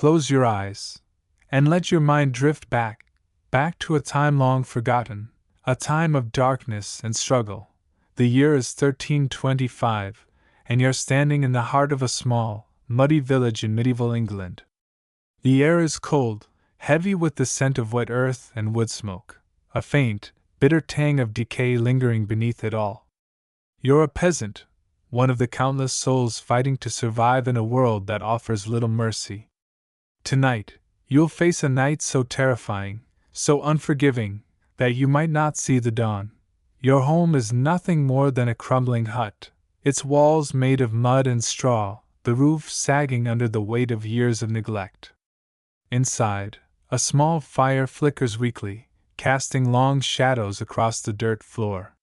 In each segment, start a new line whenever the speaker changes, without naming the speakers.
close your eyes, and let your mind drift back to a time long forgotten, a time of darkness and struggle. The year is 1325, and you're standing in the heart of a small, muddy village in medieval England. The air is cold, heavy with the scent of wet earth and wood smoke, a faint, bitter tang of decay lingering beneath it all. You're a peasant, one of the countless souls fighting to survive in a world that offers little mercy. Tonight, you'll face a night so terrifying, so unforgiving, that you might not see the dawn. Your home is nothing more than a crumbling hut, its walls made of mud and straw, the roof sagging under the weight of years of neglect. Inside, a small fire flickers weakly, casting long shadows across the dirt floor.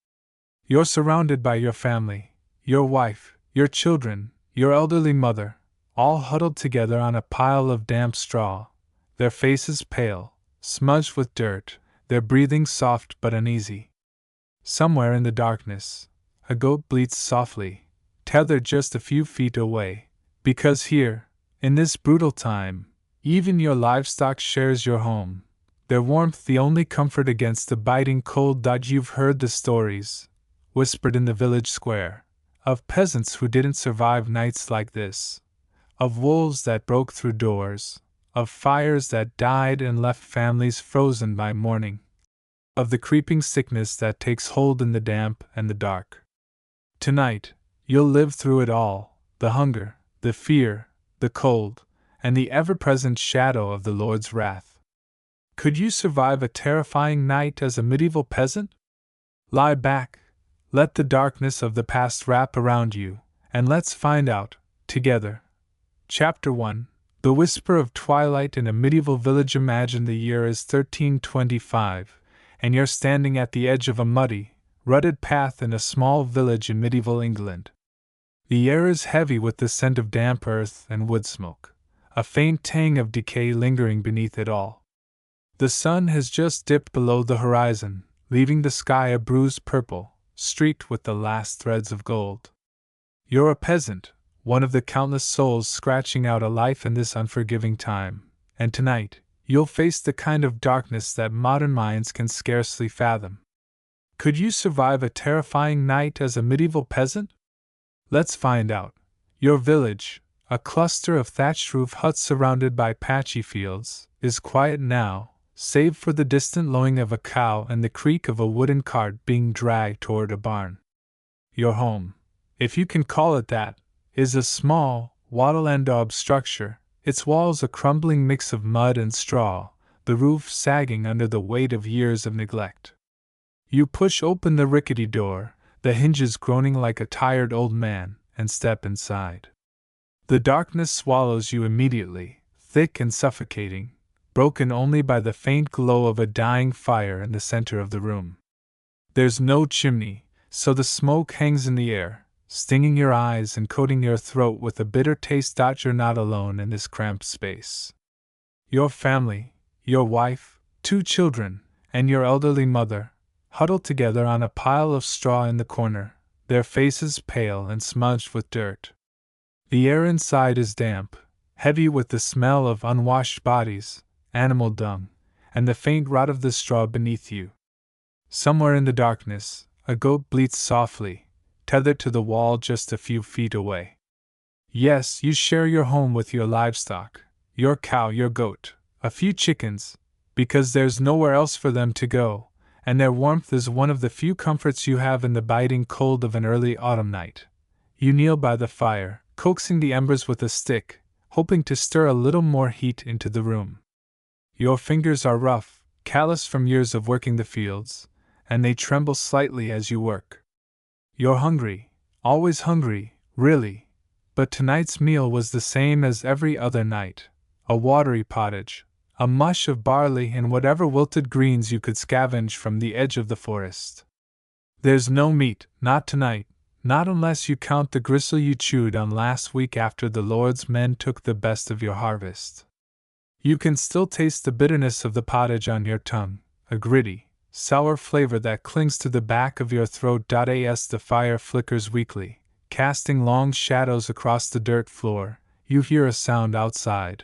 You're surrounded by your family, your wife, your children, your elderly mother, all huddled together on a pile of damp straw, their faces pale, smudged with dirt, their breathing soft but uneasy. Somewhere in the darkness, a goat bleats softly, tethered just a few feet away, because here, in this brutal time, even your livestock shares your home, their warmth the only comfort against the biting cold. You've heard the stories, whispered in the village square, of peasants who didn't survive nights like this, of wolves that broke through doors, of fires that died and left families frozen by morning, of the creeping sickness that takes hold in the damp and the dark. Tonight, you'll live through it all, the hunger, the fear, the cold, and the ever-present shadow of the Lord's wrath. Could you survive a terrifying night as a medieval peasant? Lie back, let the darkness of the past wrap around you, and let's find out, together. Chapter 1: The Whisper of Twilight in a Medieval Village. Imagine the year is 1325, and you're standing at the edge of a muddy, rutted path in a small village in medieval England. The air is heavy with the scent of damp earth and wood smoke, a faint tang of decay lingering beneath it all. The sun has just dipped below the horizon, leaving the sky a bruised purple, streaked with the last threads of gold. You're a peasant, one of the countless souls scratching out a life in this unforgiving time, and tonight, you'll face the kind of darkness that modern minds can scarcely fathom. Could you survive a terrifying night as a medieval peasant? Let's find out. Your village, a cluster of thatched roof huts surrounded by patchy fields, is quiet now, save for the distant lowing of a cow and the creak of a wooden cart being dragged toward a barn. Your home, if you can call it that, is a small, wattle-and-daub structure, its walls a crumbling mix of mud and straw, the roof sagging under the weight of years of neglect. You push open the rickety door, the hinges groaning like a tired old man, and step inside. The darkness swallows you immediately, thick and suffocating, broken only by the faint glow of a dying fire in the center of the room. There's no chimney, so the smoke hangs in the air, stinging your eyes and coating your throat with a bitter taste. You're not alone in this cramped space. Your family, your wife, 2 children, and your elderly mother, huddled together on a pile of straw in the corner, their faces pale and smudged with dirt. The air inside is damp, heavy with the smell of unwashed bodies, animal dung, and the faint rot of the straw beneath you. Somewhere in the darkness, a goat bleats softly, tethered to the wall just a few feet away. Yes, you share your home with your livestock, your cow, your goat, a few chickens, because there's nowhere else for them to go, and their warmth is one of the few comforts you have in the biting cold of an early autumn night. You kneel by the fire, coaxing the embers with a stick, hoping to stir a little more heat into the room. Your fingers are rough, callous from years of working the fields, and they tremble slightly as you work. You're hungry, always hungry, really, but tonight's meal was the same as every other night, a watery pottage, a mush of barley and whatever wilted greens you could scavenge from the edge of the forest. There's no meat, not tonight, not unless you count the gristle you chewed on last week after the Lord's men took the best of your harvest. You can still taste the bitterness of the pottage on your tongue, a gritty, sour flavor that clings to the back of your throat. As the fire flickers weakly, casting long shadows across the dirt floor, you hear a sound outside,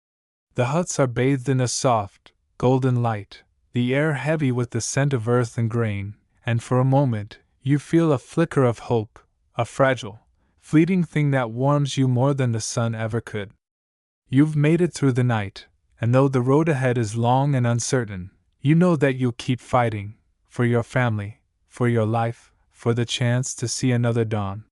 The huts are bathed in a soft, golden light, the air heavy with the scent of earth and grain, and for a moment you feel a flicker of hope, a fragile, fleeting thing that warms you more than the sun ever could. You've made it through the night, and though the road ahead is long and uncertain, you know that you'll keep fighting, for your family, for your life, for the chance to see another dawn.